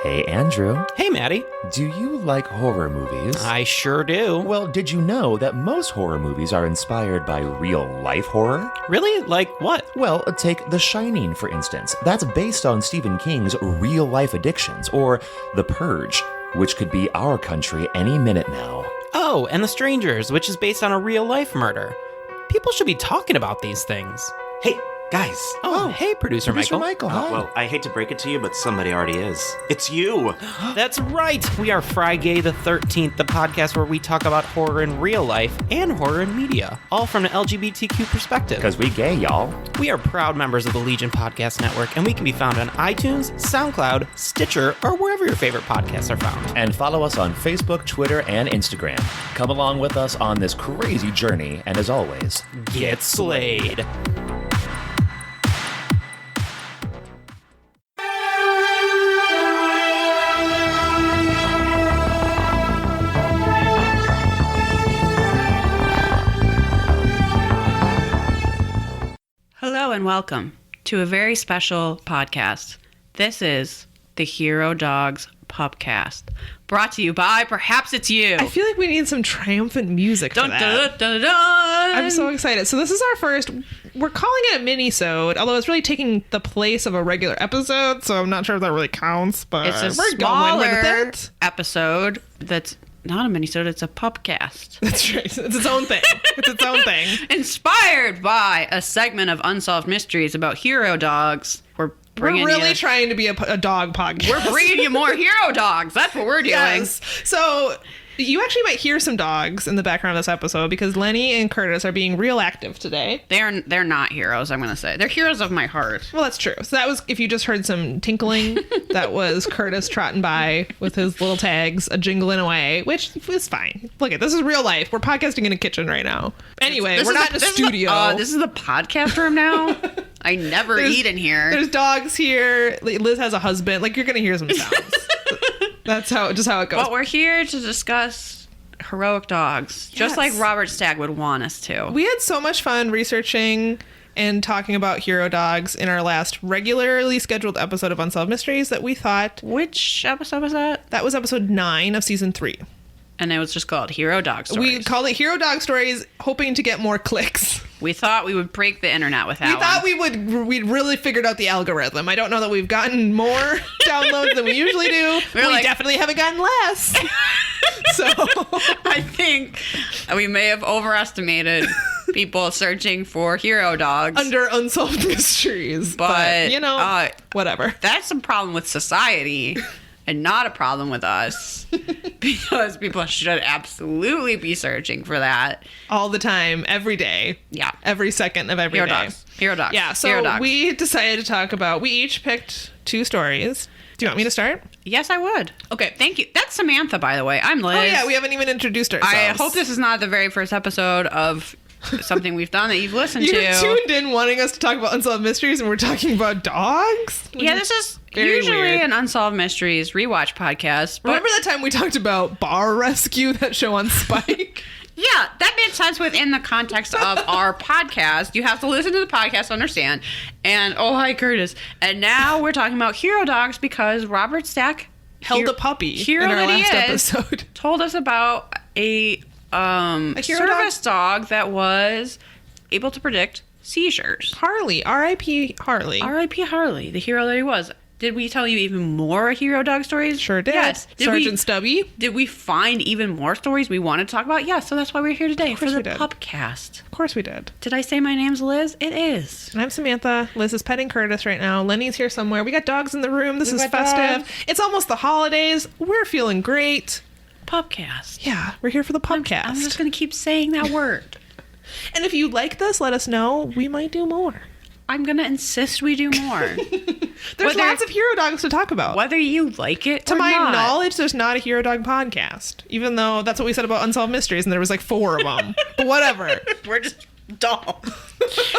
Hey, Andrew. Hey, Maddie. Do you like horror movies? I sure do. Well, did you know that most horror movies are inspired by real-life horror? Really? Like what? Well, take The Shining, for instance. That's based on Stephen King's real-life addictions, or The Purge, which could be our country any minute now. Oh, and The Strangers, which is based on a real-life murder. People should be talking about these things. Hey, guys. Oh, hey, Producer Michael. Hi. Well, I hate to break it to you, but somebody already is. It's you. That's right. We are Friday the 13th, the podcast where we talk about horror in real life and horror in media, all from an LGBTQ perspective. Because we gay, y'all. We are proud members of the Legion Podcast Network, and we can be found on iTunes, SoundCloud, Stitcher, or wherever your favorite podcasts are found. And follow us on Facebook, Twitter, and Instagram. Come along with us on this crazy journey, and as always, Get slayed. Hello and welcome to a very special podcast. This is the Hero Dogs Pupcast, brought to you by Perhaps It's You. I feel like we need some triumphant music Dun, for that. dun, dun, dun. I'm so excited. So this is our first, we're calling it a minisode, although it's really taking the place of a regular episode, so I'm not sure if that really counts, but It's a we're going with smaller it. episode that's not a minisode, it's a pupcast. That's right. It's its own thing. It's its own thing. Inspired by a segment of Unsolved Mysteries about hero dogs. We're bringing We're really you... trying to be a dog podcast. We're bringing you more hero dogs. That's what we're doing. Yes. So you actually might hear some dogs in the background of this episode because Lenny and Curtis are being real active today. They're not heroes, I'm going to say. They're heroes of my heart. Well, that's true. So that was, if you just heard some tinkling, that was Curtis trotting by with his little tags, a jingling away, which is fine. Look, this is real life. We're podcasting in a kitchen right now. Anyway, we're not in a studio. This is the podcast room now? I never eat in here. There's dogs here. Liz has a husband. Like, you're going to hear some sounds. That's how it goes. But we're here to discuss heroic dogs, just like Robert Stagg would want us to. We had so much fun researching and talking about hero dogs in our last regularly scheduled episode of Unsolved Mysteries that we thought... Which episode was that? That was episode 9 of season 3. And it was just called Hero Dog Stories. We called it Hero Dog Stories, hoping to get more clicks. We thought we would break the internet with that We'd really figured out the algorithm. I don't know that we've gotten more downloads than we usually do. We definitely haven't gotten less. So I think we may have overestimated people searching for hero dogs under Unsolved Mysteries. But you know, whatever. That's a problem with society. And not a problem with us, because people should absolutely be searching for that. All the time, every day. Yeah. Every second of every Hero day. Dogs. Hero Dogs. Yeah, so Hero Dogs. we decided to talk about, we each picked 2 stories. Do you want me to start? Yes, I would. Okay. Thank you. That's Samantha, by the way. I'm Liz. Oh, yeah, we haven't even introduced ourselves. I hope this is not the very first episode of something we've done that you've listened you to. tuned in wanting us to talk about Unsolved Mysteries and we're talking about dogs? Yeah, this is Very usually weird. an Unsolved Mysteries rewatch podcast. But Remember that time we talked about Bar Rescue, that show on Spike? yeah, that made sense within the context of our podcast. You have to listen to the podcast to understand. And, oh, hi, Curtis. And now we're talking about hero dogs because Robert Stack Held a puppy hero in our that he last is, episode. told us about a hero service dog that was able to predict seizures. Harley, R.I.P. Harley. R.I.P. Harley, the hero that he was. Did we tell you even more hero dog stories? Sure did. Yes. Sergeant Stubby. Did we find even more stories we wanted to talk about? Yes, so that's why we're here today for the we did. Pupcast. Of course we did. Did I say my name's Liz? It is. And I'm Samantha. Liz is petting Curtis right now. Lenny's here somewhere. We got dogs in the room. This is festive. It's almost the holidays. We're feeling great. Pupcast. Yeah, we're here for the Pupcast. I'm just going to keep saying that word. And if you like this, let us know. We might do more. I'm going to insist we do more. There's lots of hero dogs to talk about. Whether you like it To or my not. knowledge, there's not a hero dog podcast. Even though that's what we said about Unsolved Mysteries, and there was like 4 of them. But whatever. We're just dumb.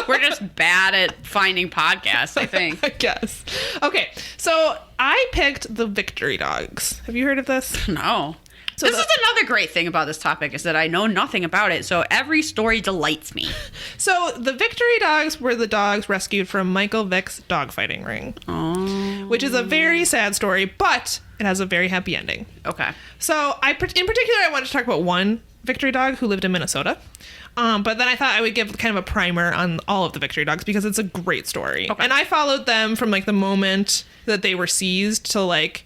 We're just bad at finding podcasts, I think. I guess. Okay, so I picked the Victory Dogs. Have you heard of this? No. So This is another great thing about this topic is that I know nothing about it, so every story delights me. So the victory dogs were the dogs rescued from Michael Vick's dogfighting ring, which is a very sad story, but it has a very happy ending. Okay. So in particular, I wanted to talk about one victory dog who lived in Minnesota. But then I thought I would give kind of a primer on all of the victory dogs because it's a great story. Okay. And I followed them from like the moment that they were seized to like,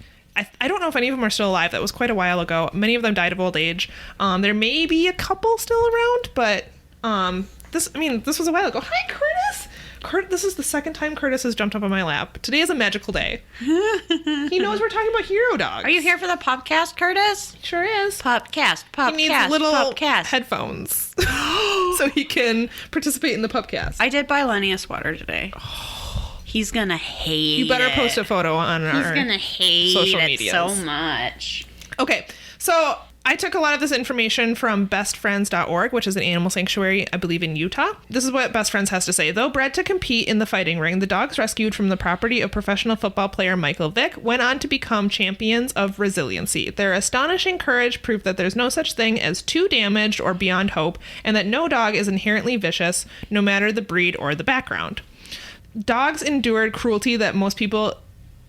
I don't know if any of them are still alive. That was quite a while ago. Many of them died of old age. There may be a couple still around, but this was a while ago. Hi, Curtis. This is the second time Curtis has jumped up on my lap. Today is a magical day. He knows we're talking about hero dogs. Are you here for the Pupcast, Curtis? Sure is. Pupcast. He needs little headphones so he can participate in the Pupcast. I did buy Lenny a sweater today. He's gonna hate it. You better post a photo on our He's gonna hate social it medias. so much. Okay, so I took a lot of this information from bestfriends.org, which is an animal sanctuary, I believe, in Utah. This is what Best Friends has to say. Though bred to compete in the fighting ring, the dogs rescued from the property of professional football player Michael Vick went on to become champions of resiliency. Their astonishing courage proved that there's no such thing as too damaged or beyond hope, and that no dog is inherently vicious, no matter the breed or the background. Dogs endured cruelty that most people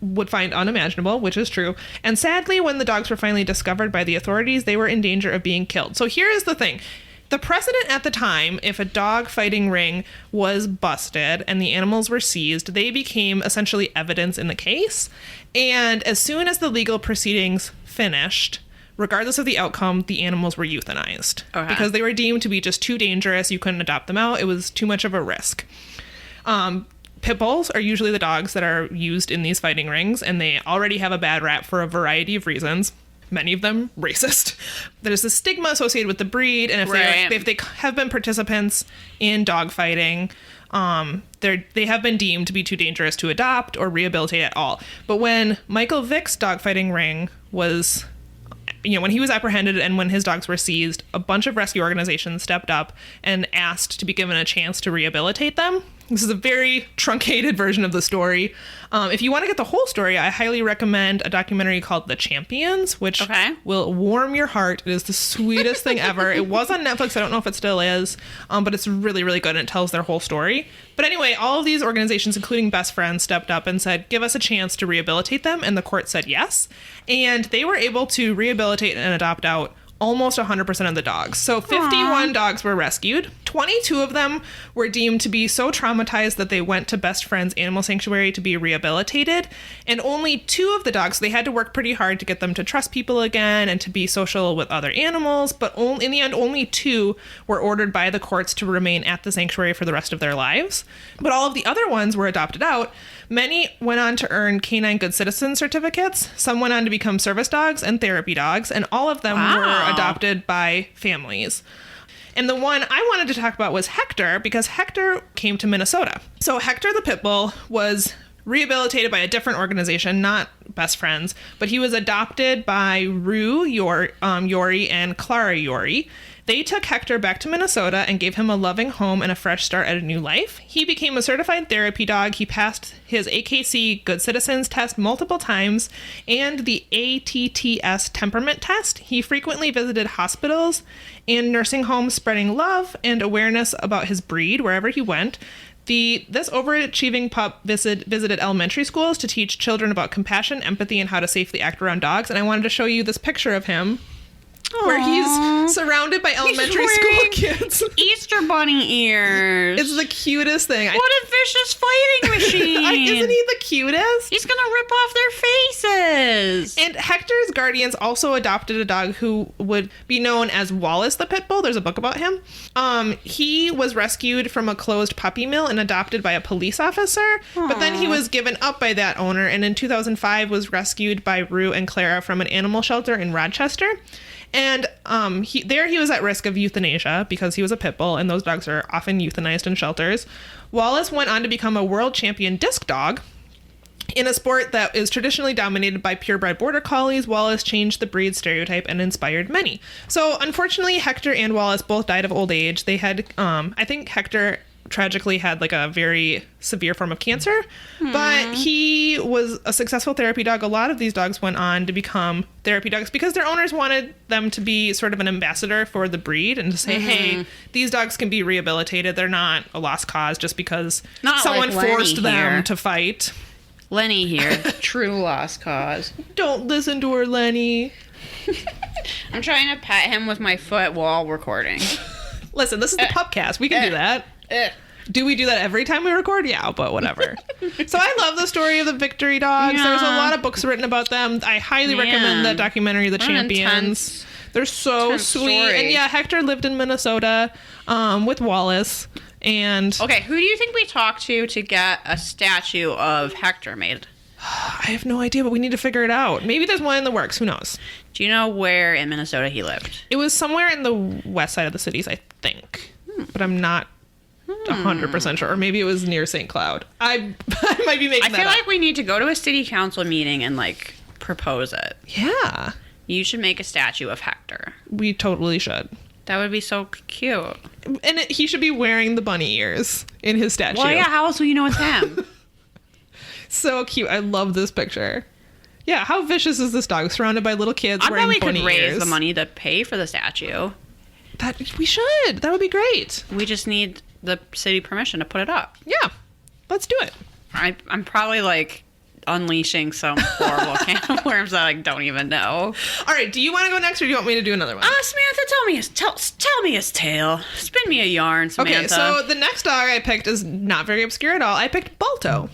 would find unimaginable, which is true. And sadly, when the dogs were finally discovered by the authorities, they were in danger of being killed. So here is the thing. The precedent at the time, if a dog fighting ring was busted and the animals were seized, they became essentially evidence in the case. And as soon as the legal proceedings finished, regardless of the outcome, the animals were euthanized. Okay. Because they were deemed to be just too dangerous. You couldn't adopt them out. It was too much of a risk. Pit bulls are usually the dogs that are used in these fighting rings, and they already have a bad rap for a variety of reasons. Many of them racist. There's a stigma associated with the breed, and if they have been participants in dog fighting, they have been deemed to be too dangerous to adopt or rehabilitate at all. But when Michael Vick's dogfighting ring was, when he was apprehended and when his dogs were seized, a bunch of rescue organizations stepped up and asked to be given a chance to rehabilitate them. This is a very truncated version of the story. If you want to get the whole story, I highly recommend a documentary called The Champions, which will warm your heart. It is the sweetest thing ever. It was on Netflix. I don't know if it still is, but it's really, really good, and it tells their whole story. But anyway, all of these organizations, including Best Friends, stepped up and said, give us a chance to rehabilitate them, and the court said yes. And they were able to rehabilitate and adopt out almost 100% of the dogs. So 51 dogs were rescued. 22 of them were deemed to be so traumatized that they went to Best Friends Animal Sanctuary to be rehabilitated. And only 2 of the dogs, they had to work pretty hard to get them to trust people again and to be social with other animals. But in the end, only 2 were ordered by the courts to remain at the sanctuary for the rest of their lives. But all of the other ones were adopted out. Many went on to earn Canine Good Citizen certificates. Some went on to become service dogs and therapy dogs. And all of them were adopted by families. And the one I wanted to talk about was Hector, because Hector came to Minnesota. So Hector the pit bull was rehabilitated by a different organization, not Best Friends, but he was adopted by Rue Yori and Clara Yori. They took Hector back to Minnesota and gave him a loving home and a fresh start at a new life. He became a certified therapy dog. He passed his AKC Good Citizens test multiple times and the ATTS temperament test. He frequently visited hospitals and nursing homes, spreading love and awareness about his breed wherever he went. This overachieving pup visited elementary schools to teach children about compassion, empathy, and how to safely act around dogs. And I wanted to show you this picture of him. Aww. Where he's surrounded by elementary school kids. Easter bunny ears. It's the cutest thing. What a vicious fighting machine. Isn't he the cutest? He's going to rip off their faces. And Hector's guardians also adopted a dog who would be known as Wallace the Pit Bull. There's a book about him. He was rescued from a closed puppy mill and adopted by a police officer. Aww. But then he was given up by that owner, and in 2005 was rescued by Rue and Clara from an animal shelter in Rochester. And he was at risk of euthanasia because he was a pit bull, and those dogs are often euthanized in shelters. Wallace went on to become a world champion disc dog. In a sport that is traditionally dominated by purebred border collies, Wallace changed the breed stereotype and inspired many. So unfortunately, Hector and Wallace both died of old age. They had, I think Hector tragically had like a very severe form of cancer, but he was a successful therapy dog. A lot of these dogs went on to become therapy dogs because their owners wanted them to be sort of an ambassador for the breed and to say, hey, these dogs can be rehabilitated. They're not a lost cause just because Not someone like Lenny forced them here. to fight. Lenny here, true lost cause. Don't listen to her, Lenny. I'm trying to pat him with my foot while recording. Listen, this is the Pupcast. We can do that. Do we do that every time we record? Yeah, but whatever. So I love the story of the victory dogs. Yeah. There's a lot of books written about them. I highly recommend that documentary, The What an Champions. intense- They're so intense sweet. story. And yeah, Hector lived in Minnesota with Wallace. And Okay, who do you think we talked to get a statue of Hector made? I have no idea, but we need to figure it out. Maybe there's one in the works. Who knows? Do you know where in Minnesota he lived? It was somewhere in the west side of the cities, I think. But I'm not 100% sure. Or maybe it was near St. Cloud. I might be making I that feel up. like we need to go to a city council meeting and like propose it. Yeah, You should make a statue of Hector. we totally should. That would be so cute. And he should be wearing the bunny ears in his statue. Well, yeah, how else will you know it's him? So cute. I love this picture. Yeah, how vicious is this dog? Surrounded by little kids I wearing bet we bunny could raise ears. the money to pay for the statue. That we should. That would be great. We just need the city permission to put it up. Yeah, let's do it. I'm probably like unleashing some horrible can of worms that I don't even know. All right, do you want to go next, or do you want me to do another one? Samantha, tell me his tale. Spin me a yarn, Samantha. Okay, so the next dog I picked is not very obscure at all. I picked Balto.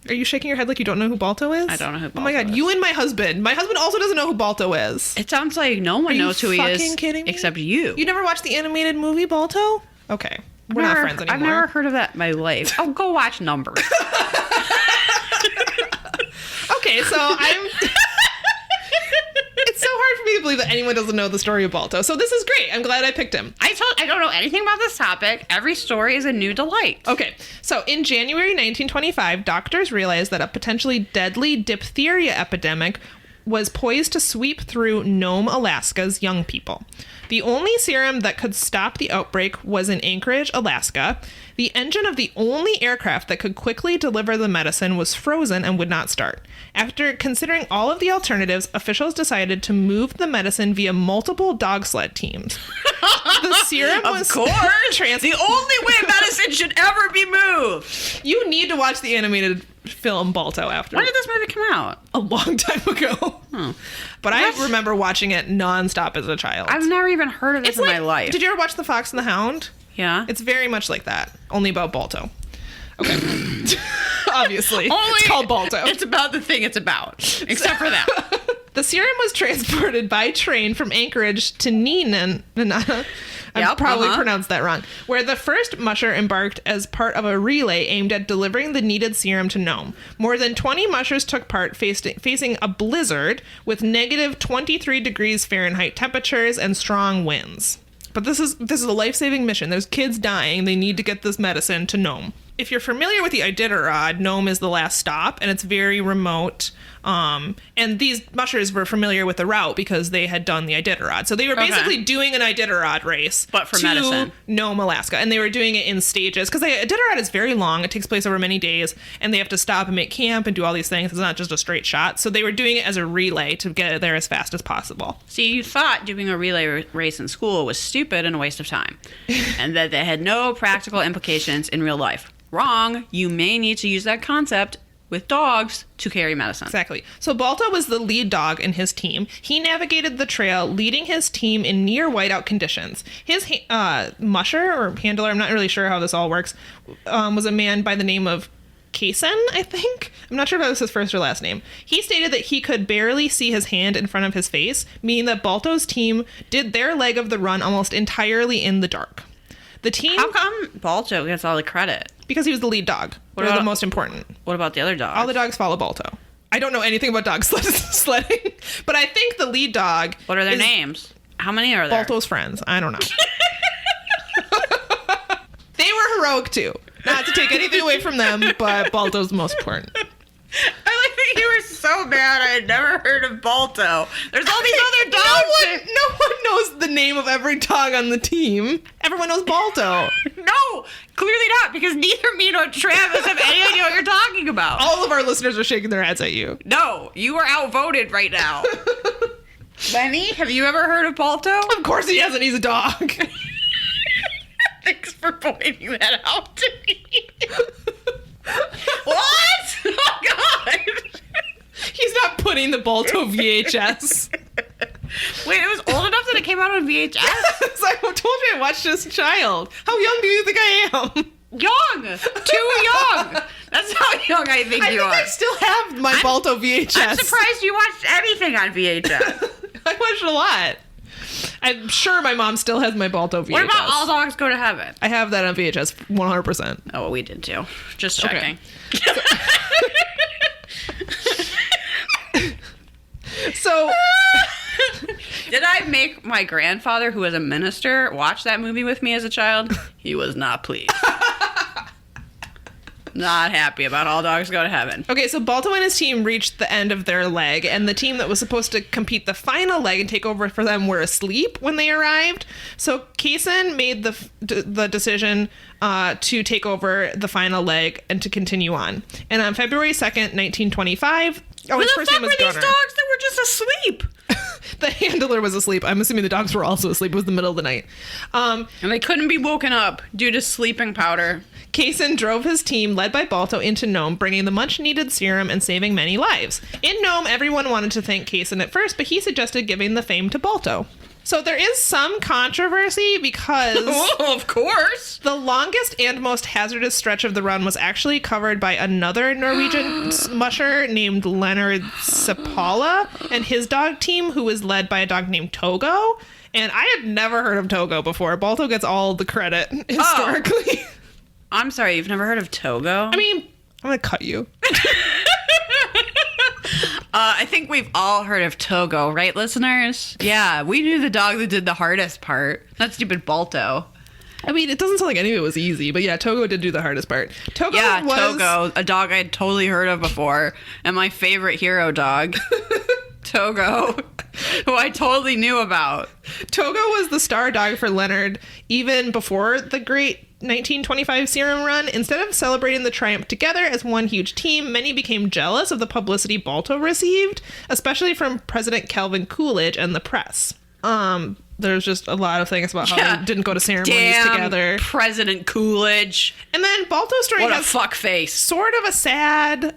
Are you shaking your head like you don't know who Balto is? I don't know who Oh my Balto god, is. you and my husband. My husband also doesn't know who Balto is. It sounds like no one Are you knows who he is fucking kidding me? except you. You never watched the animated movie Balto? Okay, we're not friends anymore. I've never heard of that in my life. Oh, go watch Numbers. Okay, so I'm. It's so hard for me to believe that anyone doesn't know the story of Balto. So this is great. I'm glad I picked him. I don't know anything about this topic. Every story is a new delight. Okay, so in January 1925, doctors realized that a potentially deadly diphtheria epidemic was poised to sweep through Nome, Alaska's young people. The only serum that could stop the outbreak was in Anchorage, Alaska. The engine of the only aircraft that could quickly deliver the medicine was frozen and would not start. After considering all of the alternatives, officials decided to move the medicine via multiple dog sled teams. The serum was The only way medicine should ever be moved. You need to watch the animated film Balto after. When did this movie come out? A long time ago. But I remember watching it nonstop as a child. I've never even heard of this in my life. Did you ever watch The Fox and the Hound? Yeah. It's very much like that, only about Balto. Okay. Obviously. Only it's called Balto. It's about the thing it's about. Except for that. The serum was transported by train from Anchorage to Neenah. I Yep, probably pronounced that wrong. Where the first musher embarked as part of a relay aimed at delivering the needed serum to Nome. More than 20 mushers took part, facing a blizzard with negative 23 degrees Fahrenheit temperatures and strong winds. But this is a life-saving mission. There's kids dying. They need to get this medicine to Nome. If you're familiar with the Iditarod, Nome is the last stop, and it's very remote. And these mushers were familiar with the route because they had done the Iditarod. So they were basically doing an Iditarod race. But for to medicine. Nome, Alaska. And they were doing it in stages. Because the Iditarod is very long. It takes place over many days. And they have to stop and make camp and do all these things. It's not just a straight shot. So they were doing it as a relay to get there as fast as possible. See, you thought doing a relay race in school was stupid and a waste of time. And that they had no practical implications in real life. Wrong. You may need to use that concept with dogs to carry medicine. Exactly. So Balto was the lead dog in his team. He navigated the trail, leading his team in near whiteout conditions. His musher or handler, I'm not really sure how this all works, was a man by the name of Kaysen, I think. I'm not sure if that was his first or last name. He stated that he could barely see his hand in front of his face, meaning that Balto's team did their leg of the run almost entirely in the dark. The team... How come Balto gets all the credit? Because he was the lead dog. They're the most important. What about the other dogs? All the dogs follow Balto. I don't know anything about dog sledding, but I think the lead dog... What are their is names? How many are there? Balto's friends. I don't know. They were heroic too. Not to take anything away from them, but Balto's the most important. I like that you were so mad I had never heard of Balto. There's all these other dogs. No one knows the name of every dog on the team. Everyone knows Balto. No, clearly not, because neither me nor Travis have any idea what you're talking about. All of our listeners are shaking their heads at you. No, you are outvoted right now. Lenny, have you ever heard of Balto? Of course he hasn't. He's a dog. Thanks for pointing that out to me. What? Oh, God. He's not putting the Balto VHS. Wait, it was old enough that it came out on VHS? It's like, I told you I watched as a child. How young do you think I am? Young. Too young. That's how young I think you are. I still have my Balto VHS. I'm surprised you watched anything on VHS. I watched a lot. I'm sure my mom still has my Balto VHS. What about All Dogs Go to Heaven? I have that on VHS 100%. Oh, well, we did too. Just checking. Okay. So... Did I make my grandfather, who was a minister, watch that movie with me as a child? He was not pleased. Not happy about All Dogs Go to Heaven. Okay, so Balto and his team reached the end of their leg, and the team that was supposed to compete the final leg and take over for them were asleep when they arrived. So Kaysen made the decision to take over the final leg and to continue on. And on February 2nd, 1925... Oh, his first name was Who the fuck were these Gunnar. dogs that were just asleep? The handler was asleep. I'm assuming the dogs were also asleep. It was the middle of the night. And they couldn't be woken up due to sleeping powder. Kaysen drove his team, led by Balto, into Nome, bringing the much-needed serum and saving many lives. In Nome, everyone wanted to thank Kaysen at first, but he suggested giving the fame to Balto. So there is some controversy because... Oh, of course. The longest and most hazardous stretch of the run was actually covered by another Norwegian musher named Leonard Sepala and his dog team, who was led by a dog named Togo. And I had never heard of Togo before. Balto gets all the credit historically. Oh. I'm sorry, you've never heard of Togo? I mean, I'm going to cut you. I think we've all heard of Togo, right, listeners? Yeah, we knew the dog that did the hardest part. That stupid Balto. I mean, it doesn't sound like any of it was easy, but yeah, Togo did do the hardest part. Togo, a dog I'd totally heard of before, and my favorite hero dog, Togo, who I totally knew about. Togo was the star dog for Leonard even before the great 1925 serum run. Instead of celebrating the triumph together as one huge team, many became jealous of the publicity Balto received, especially from President Calvin Coolidge and the press. There's just a lot of things about how they didn't go to ceremonies together. President Coolidge. And then Balto's story What a has fuck face. sort of a sad,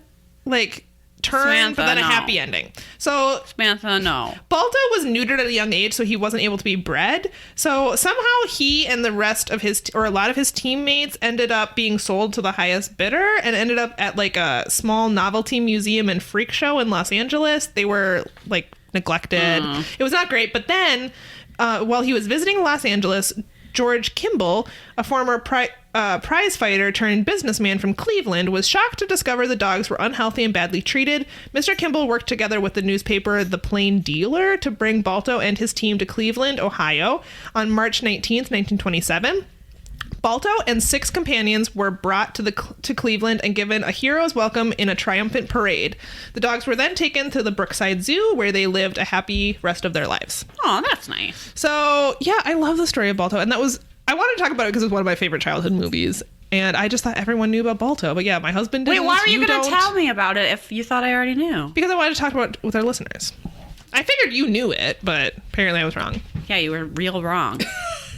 turn, Samantha, but then a no. happy ending. So Samantha, no. Balto was neutered at a young age, so he wasn't able to be bred. So somehow he and the rest of his, or a lot of his teammates, ended up being sold to the highest bidder and ended up at a small novelty museum and freak show in Los Angeles. They were neglected. It was not great. But then while he was visiting Los Angeles, George Kimball, a former prize fighter turned businessman from Cleveland, was shocked to discover the dogs were unhealthy and badly treated. Mr. Kimball worked together with the newspaper The Plain Dealer to bring Balto and his team to Cleveland, Ohio on March 19th, 1927. Balto and 6 companions were brought to Cleveland and given a hero's welcome in a triumphant parade. The dogs were then taken to the Brookside Zoo, where they lived a happy rest of their lives. Oh, that's nice. So, yeah, I love the story of Balto. And I wanted to talk about it because it's one of my favorite childhood movies. And I just thought everyone knew about Balto. But yeah, my husband didn't. Wait, why were you going to tell me about it if you thought I already knew? Because I wanted to talk about it with our listeners. I figured you knew it, but apparently I was wrong. Yeah, you were real wrong.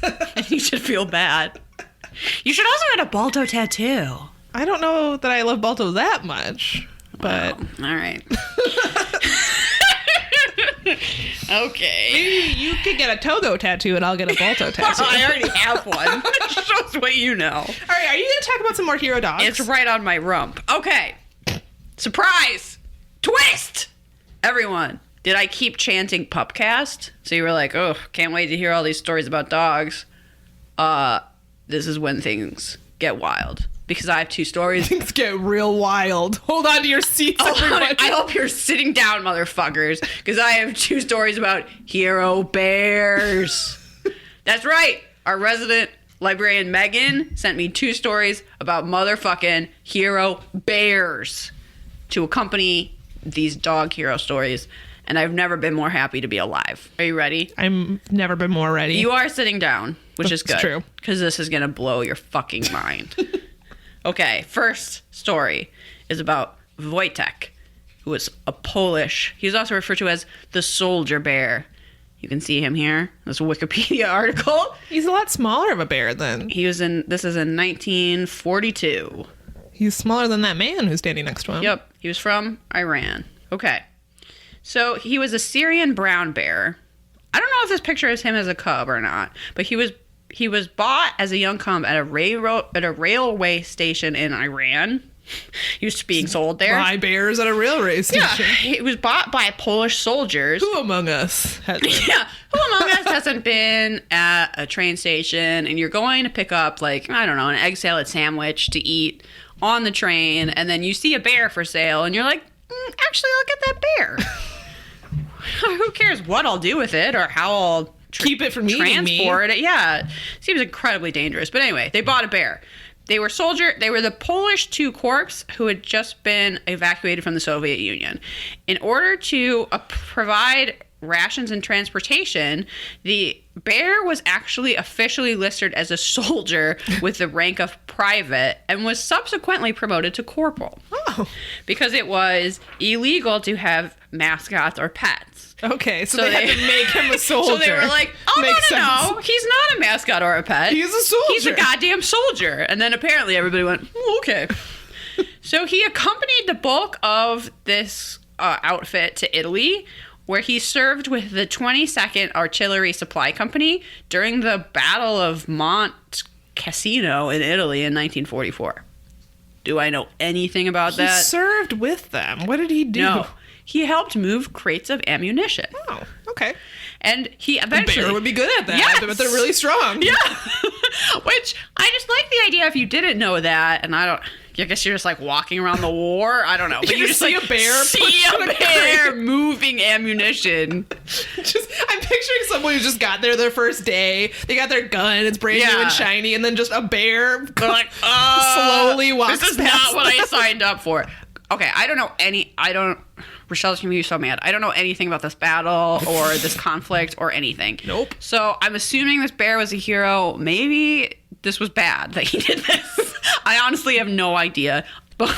And you should feel bad. You should also get a Balto tattoo. I don't know that I love Balto that much, but... Well, all right. Okay. Maybe you could get a Togo tattoo and I'll get a Balto tattoo. I already have one. Shows what you know. All right, are you going to talk about some more hero dogs? It's right on my rump. Okay. Surprise! Twist! Everyone, did I keep chanting Pupcast? So you were like, oh, can't wait to hear all these stories about dogs. This is when things get wild. Because I have 2 stories. Things get real wild. Hold on to your seats, everybody. I hope you're sitting down, motherfuckers. Because I have 2 stories about hero bears. That's right. Our resident librarian, Megan, sent me 2 stories about motherfucking hero bears to accompany these dog hero stories, and I've never been more happy to be alive. Are you ready? I'm never been more ready. You are sitting down, which is good. That's true. Because this is going to blow your fucking mind. Okay, first story is about Wojtek, who was a Polish. He's also referred to as the soldier bear. You can see him here. This Wikipedia article. He's a lot smaller of a bear than. This is in 1942. He's smaller than that man who's standing next to him. Yep, he was from Iran. Okay. So he was a Syrian brown bear. I don't know if this picture is him as a cub or not, but he was bought as a young cub at a railway station in Iran. He was being sold there. Buy bears at a railway station. Yeah, it was bought by Polish soldiers. Who among us has been? Yeah, who among us hasn't been at a train station and you're going to pick up, like, I don't know, an egg salad sandwich to eat on the train, and then you see a bear for sale and you're like, actually, I'll get that bear. Who cares what I'll do with it or how I'll keep it from eating me. Transport it. Yeah, seems incredibly dangerous. But anyway, they bought a bear. They were the Polish 2 Corps who had just been evacuated from the Soviet Union. In order to provide rations and transportation, the bear was actually officially listed as a soldier with the rank of private and was subsequently promoted to corporal. Oh. Because it was illegal to have mascots or pets. Okay, so they had to make him a soldier. So they were like, oh, Makes no, he's not a mascot or a pet. He's a soldier. He's a goddamn soldier. And then apparently everybody went, okay. So he accompanied the bulk of this outfit to Italy, where he served with the 22nd Artillery Supply Company during the Battle of Monte Cassino in Italy in 1944. Do I know anything about that? He served with them. What did he do? No. He helped move crates of ammunition. Oh, okay. And he eventually... A bear would be good at that. Yes! I bet they're really strong. Yeah. Which, I just like the idea if you didn't know that, and I guess you're just like walking around the war. I don't know. But you just see like a bear, see a bear moving ammunition. I'm picturing someone who just got there their first day. They got their gun. It's brand new and shiny, and then just a bear. They're like, slowly walks. This is past not what I signed up for. Okay, Rochelle's gonna be so mad. I don't know anything about this battle or this conflict or anything. Nope. So I'm assuming this bear was a hero. Maybe this was bad that he did this. I honestly have no idea. But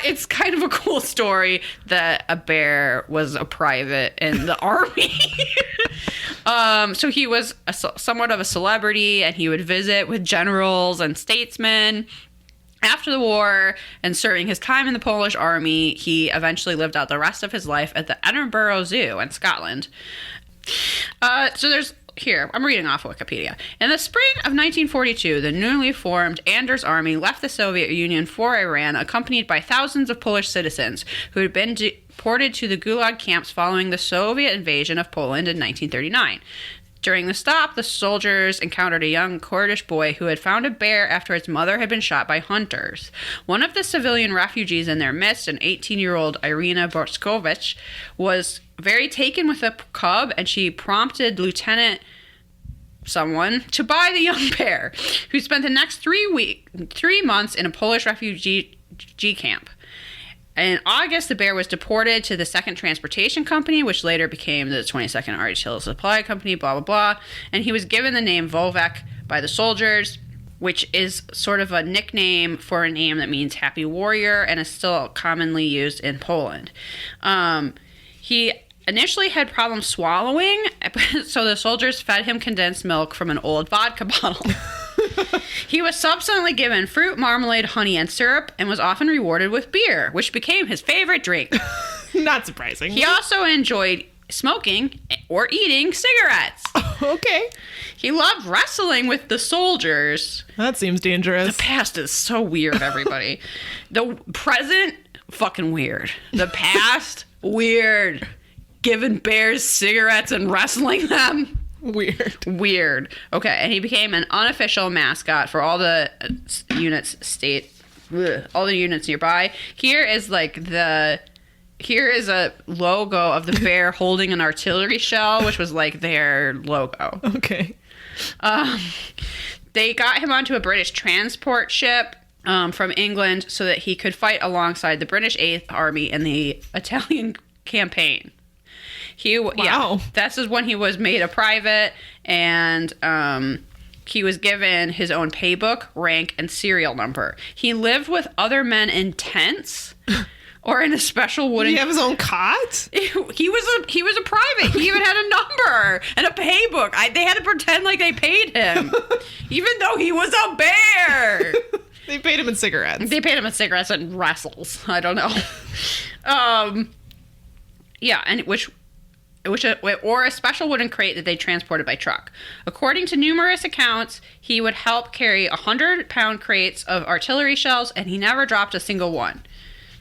it's kind of a cool story that a bear was a private in the army. So he was somewhat of a celebrity, and he would visit with generals and statesmen. After the war and serving his time in the Polish army, he eventually lived out the rest of his life at the Edinburgh Zoo in Scotland. So there's... Here, I'm reading off Wikipedia. In the spring of 1942, the newly formed Anders Army left the Soviet Union for Iran, accompanied by thousands of Polish citizens who had been deported to the Gulag camps following the Soviet invasion of Poland in 1939. During the stop, the soldiers encountered a young Kurdish boy who had found a bear after its mother had been shot by hunters. One of the civilian refugees in their midst, an 18-year-old Irina Borskovich, was very taken with the cub, and she prompted Lieutenant someone to buy the young bear, who spent the next 3 months in a Polish refugee camp. In August, the bear was deported to the 2nd Transportation Company, which later became the 22nd Artillery Supply Company, blah, blah, blah. And he was given the name Wojtek by the soldiers, which is sort of a nickname for a name that means happy warrior and is still commonly used in Poland. He initially had problems swallowing, so the soldiers fed him condensed milk from an old vodka bottle. He was subsequently given fruit, marmalade, honey, and syrup, and was often rewarded with beer, which became his favorite drink. Not surprising. He also enjoyed smoking or eating cigarettes. Okay. He loved wrestling with the soldiers. That seems dangerous. The past is so weird, everybody. The present, fucking weird. The past, weird. Giving bears cigarettes and wrestling them. Weird. Okay, and he became an unofficial mascot for all the units all the units nearby. Here is a logo of the bear holding an artillery shell, which was like their logo. Okay. They got him onto a British transport ship from England so that he could fight alongside the British 8th Army in the Italian campaign. Wow. This is when he was made a private, and he was given his own paybook, rank, and serial number. He lived with other men in tents or in a special wooden... Did he have his own cot? He was a private. He even had a number and a paybook. They had to pretend like they paid him, even though he was a bear. They paid him in cigarettes. They paid him in cigarettes and wrestles. I don't know. Yeah, and or a special wooden crate that they transported by truck. According to numerous accounts, he would help carry 100-pound crates of artillery shells, and he never dropped a single one.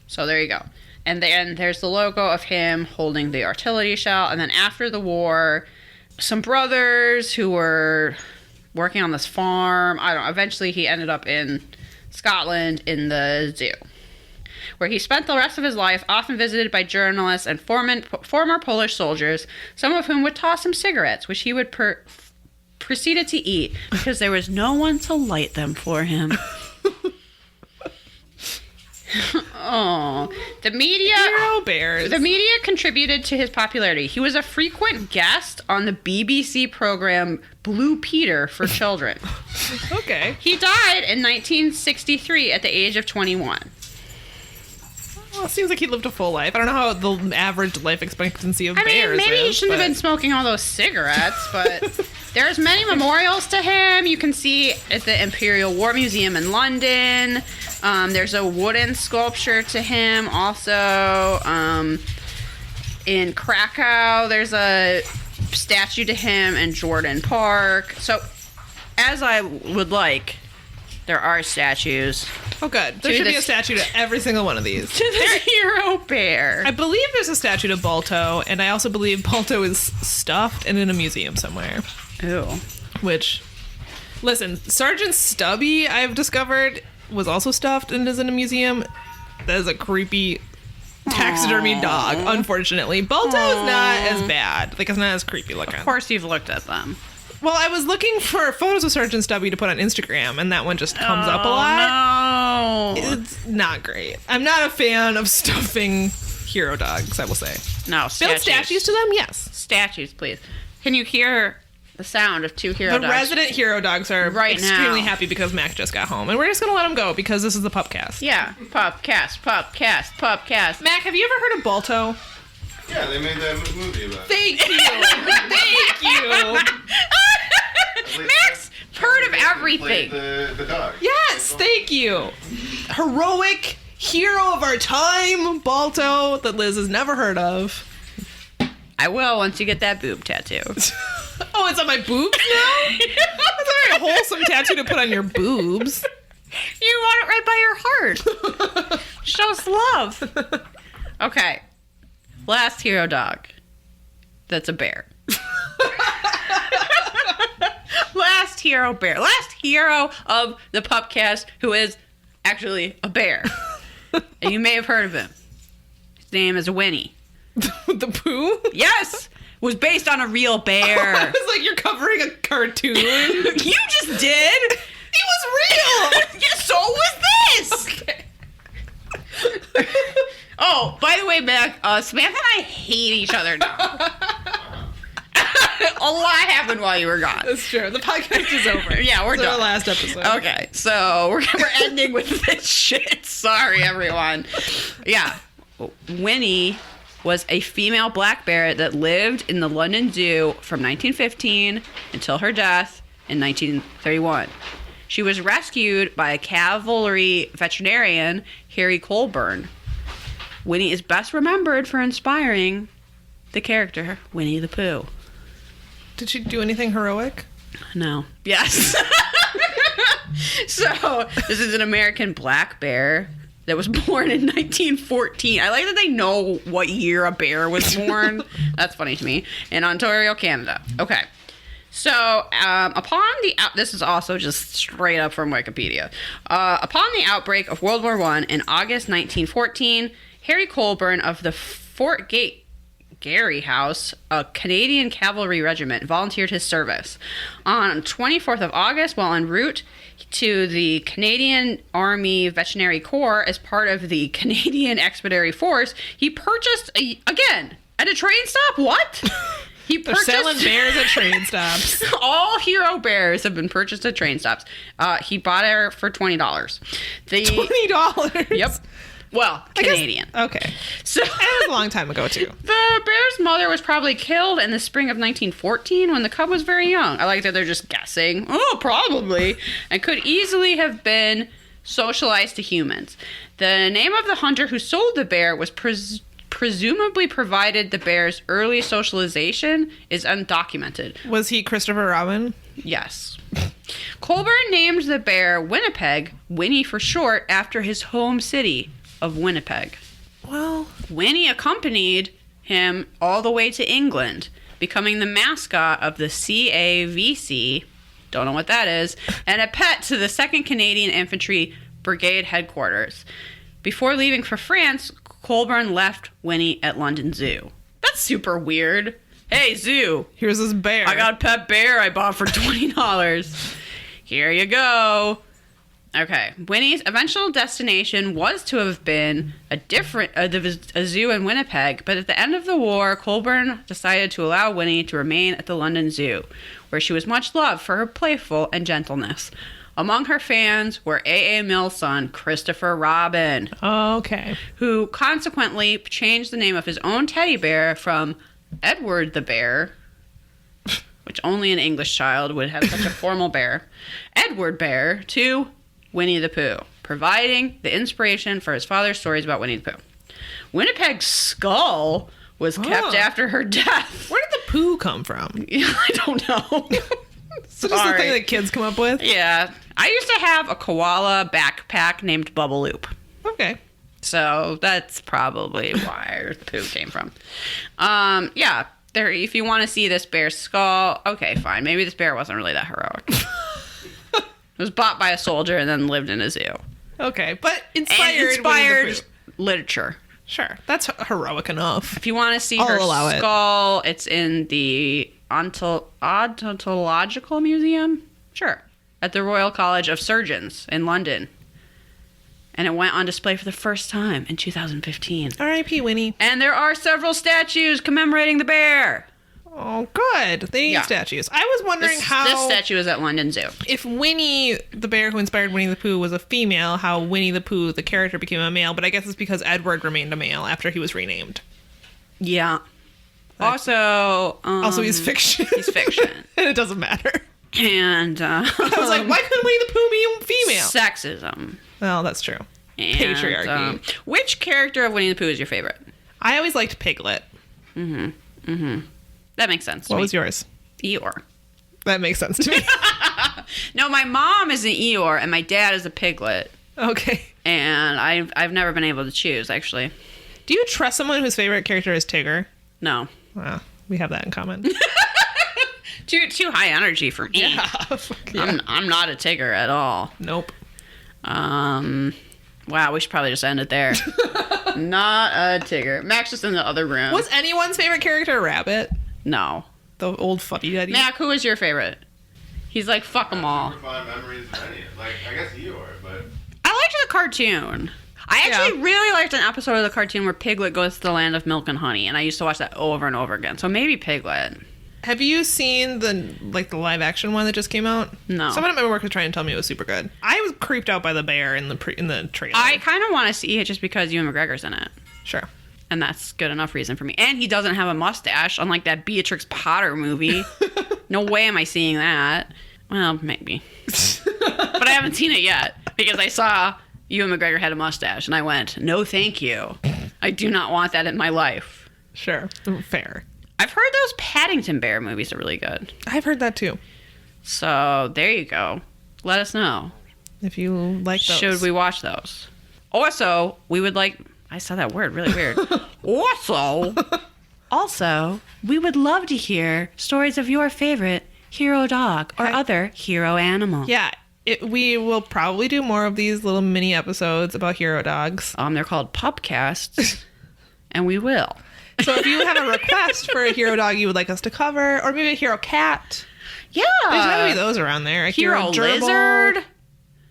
So there you go. And then there's the logo of him holding the artillery shell. And then after the war, some brothers who were working on this farm, I don't know, eventually he ended up in Scotland in the zoo, where he spent the rest of his life, often visited by journalists and former Polish soldiers, some of whom would toss him cigarettes, which he would proceeded to eat because there was no one to light them for him. Oh, the media. Hero bears. The media contributed to his popularity. He was a frequent guest on the BBC program Blue Peter for children. Okay. He died in 1963 at the age of 21. Well, it seems like he lived a full life. I don't know how the average life expectancy of bears maybe is. he shouldn't have been smoking all those cigarettes, but there's many memorials to him. You can see at the Imperial War Museum in London. There's a wooden sculpture to him. Also, in Krakow, there's a statue to him in Jordan Park. So, as I would like, there are statues. Oh, good. There should be a statue to every single one of these. To the hero bear. I believe there's a statue to Balto, and I also believe Balto is stuffed and in a museum somewhere. Ew. Which, listen, Sergeant Stubby, I've discovered, was also stuffed and is in a museum. That is a creepy taxidermy dog, unfortunately. Balto is not as bad. Like, it's not as creepy looking. Of course you've looked at them. Well, I was looking for photos of Sergeant Stubby to put on Instagram, and that one just comes up a lot. No. It's not great. I'm not a fan of stuffing hero dogs, I will say. No, Build statues to them? Yes. Statues, please. Can you hear the sound of two hero dogs? The resident hero dogs are extremely happy because Mac just got home. And we're just going to let him go because this is the Pupcast. Yeah. Pupcast. Mac, have you ever heard of Balto? Yeah, they made that movie about it. Thank you. Thank you. Max heard of everything. The dog. Yes, thank you. Heroic hero of our time, Balto, that Liz has never heard of. I will once you get that boob tattoo. Oh, it's on my boobs now? That's a very wholesome tattoo to put on your boobs. You want it right by your heart. Shows love. Okay. Last hero dog. That's a bear. Last hero bear. Last hero of the Pupcast who is actually a bear. And you may have heard of him. His name is Winnie. The poo? Yes! Was based on a real bear. I was like, you're covering a cartoon. You just did! He was real! Yeah, so was this! Okay. Oh, by the way, Mac, Samantha and I hate each other now. A lot happened while you were gone. That's true. The podcast is over. Yeah, we're It's done. our last episode. Okay, so we're ending with this shit. Sorry, everyone. Yeah, Winnie was a female black bear that lived in the London Zoo from 1915 until her death in 1931. She was rescued by a cavalry veterinarian, Harry Colburn. Winnie is best remembered for inspiring the character Winnie the Pooh. Did she do anything heroic? No. Yes. So, this is an American black bear that was born in 1914. I like that they know what year a bear was born. That's funny to me. In Ontario, Canada. Okay. So, this is also just straight up from Wikipedia. Upon the outbreak of World War I in August 1914, Harry Colburn of the Fort Gary House, a Canadian cavalry regiment, volunteered his service. On 24th of August, while en route to the Canadian Army Veterinary Corps as part of the Canadian Expeditionary Force, he purchased, again, at a train stop? What? He They're purchased selling bears at train stops. all hero bears have been purchased at train stops. He bought her for $20. $20. Yep. Well, Canadian. Okay. So That was a long time ago, too. the bear's mother was probably killed in the spring of 1914 when the cub was very young. I like that they're just guessing. Oh, probably. And could easily have been socialized to humans. The name of the hunter who sold the bear was presumably provided the bear's early socialization is undocumented. Was he Christopher Robin? Yes. Colburn named the bear Winnipeg, Winnie for short, after his home city of Winnipeg. Well, Winnie accompanied him all the way to England, becoming the mascot of the CAVC, don't know what that is, and a pet to the 2nd Canadian Infantry Brigade headquarters. Before leaving for France, Colburn left Winnie at London Zoo. That's super weird. Hey, zoo, here's this bear. I got a pet bear I bought for $20. Here you go. Okay. Winnie's eventual destination was to have been a zoo in Winnipeg, but at the end of the war, Colburn decided to allow Winnie to remain at the London Zoo, where she was much loved for her playful and gentleness. Among her fans were A.A. Mills' son, Christopher Robin, Okay. who consequently changed the name of his own teddy bear from Edward the Bear, which only an English child would have such a formal bear, Edward Bear, to Winnie the Pooh, providing the inspiration for his father's stories about Winnie the Pooh. Winnipeg's skull was kept after her death. Where did the poo come from? I don't know. So just the thing that kids come up with? Yeah. I used to have a koala backpack named Bubble Loop. Okay. So that's probably where the poo came from. Yeah. There, if you want to see this bear's skull, okay, fine. Maybe this bear wasn't really that heroic. It was bought by a soldier and then lived in a zoo. Okay, but inspired And inspired Winnie the Pooh. literature. Sure, that's heroic enough. If you want to see I'll her allow it. skull, it's in the Odontological Museum. Sure. At the Royal College of Surgeons in London. And it went on display for the first time in 2015. R.I.P. Winnie. And there are several statues commemorating the bear. Oh, good. They need Yeah. statues. I was wondering This statue is at London Zoo. if Winnie, the bear who inspired Winnie the Pooh, was a female, how Winnie the Pooh, the character, became a male. But I guess it's because Edward remained a male after he was renamed. Yeah. Also, Also, he's fiction. he's fiction. And it doesn't matter. And I was like, why couldn't Winnie the Pooh be female? sexism. Well, that's true. And, Patriarchy. Which character of Winnie the Pooh is your favorite? I always liked Piglet. That makes sense to What me. was yours? Eeyore. That makes sense to me. No, my mom is an Eeyore and my dad is a Piglet. Okay. And I've never been able to choose, actually. Do you trust someone whose favorite character is Tigger? No. Wow, we have that in common. Too high energy for me. Yeah. I'm not a Tigger at all. Nope. Wow, we should probably just end it there. Not a Tigger. Max just in the other room. Was anyone's favorite character a rabbit? No. The old fuddy-duddy? Mac, who is your favorite? He's like, fuck them all. Super fond memories of any. Like, I guess Eeyore, but I liked the cartoon. I actually really liked an episode of the cartoon where Piglet goes to the land of milk and honey, and I used to watch that over and over again. So maybe Piglet. Have you seen the live action one that just came out? No. Someone at my work was trying to tell me it was super good. I was creeped out by the bear in the trailer. I kind of want to see it just because Ewan McGregor's in it. Sure. And that's good enough reason for me. And he doesn't have a mustache, unlike that Beatrix Potter movie. No way am I seeing that. Well, maybe. But I haven't seen it yet because I saw Ewan McGregor had a mustache and I went, no thank you. I do not want that in my life. Sure. Fair. I've heard those Paddington Bear movies are really good. I've heard that too. So there you go. Let us know. If you like those. Should we watch those? Also, we would like... I said that word really weird. Also, we would love to hear stories of your favorite hero dog or other hero animal. Yeah. We will probably do more of these little mini episodes about hero dogs. They're called Pupcasts, and we will. So if you have a request for a hero dog you would like us to cover, or maybe a hero cat, Yeah. there's gotta be those around there. A Hero gerbil. lizard.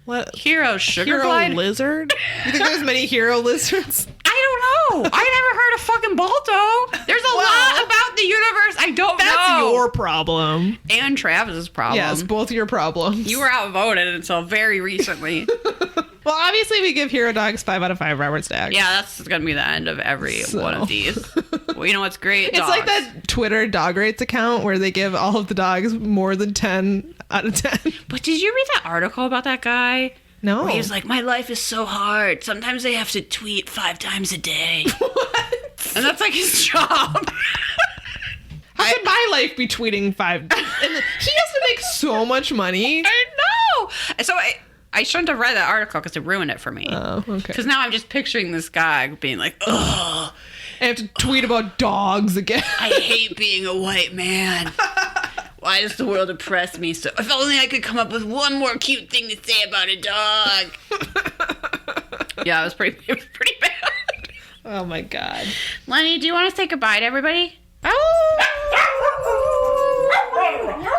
What? Hero sugar Hero glide. lizard? You think there's many hero lizards? I don't know. I never heard of fucking Balto. There's a lot about the universe I don't know. That's your problem. And Travis's problem. Yes, both your problems. You were outvoted until very recently. Well, obviously we give hero dogs 5 out of 5 Robert Stacks. Yeah, that's going to be the end of every one of these. Well, you know what's great? It's like that Twitter dog rates account where they give all of the dogs more than 10 out of 10. But did you read that article about that guy? No. Where he was like, my life is so hard. Sometimes I have to tweet 5 times a day. What? And that's like his job. How could my life be tweeting 5? And he has to make so much money. I know. So I shouldn't have read that article because it ruined it for me. Oh, okay. Because now I'm just picturing this guy being like, ugh, I have to tweet about dogs again. I hate being a white man. Why does the world oppress me so? If only I could come up with one more cute thing to say about a dog. Yeah, it was pretty bad. Oh my god. Lenny, do you want to say goodbye to everybody?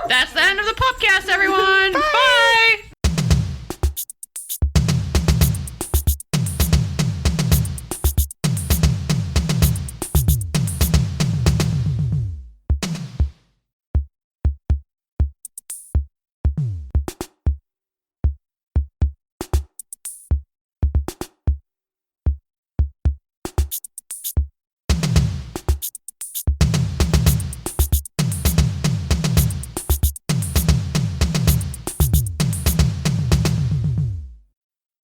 That's the end of the Pupcast, everyone. Bye.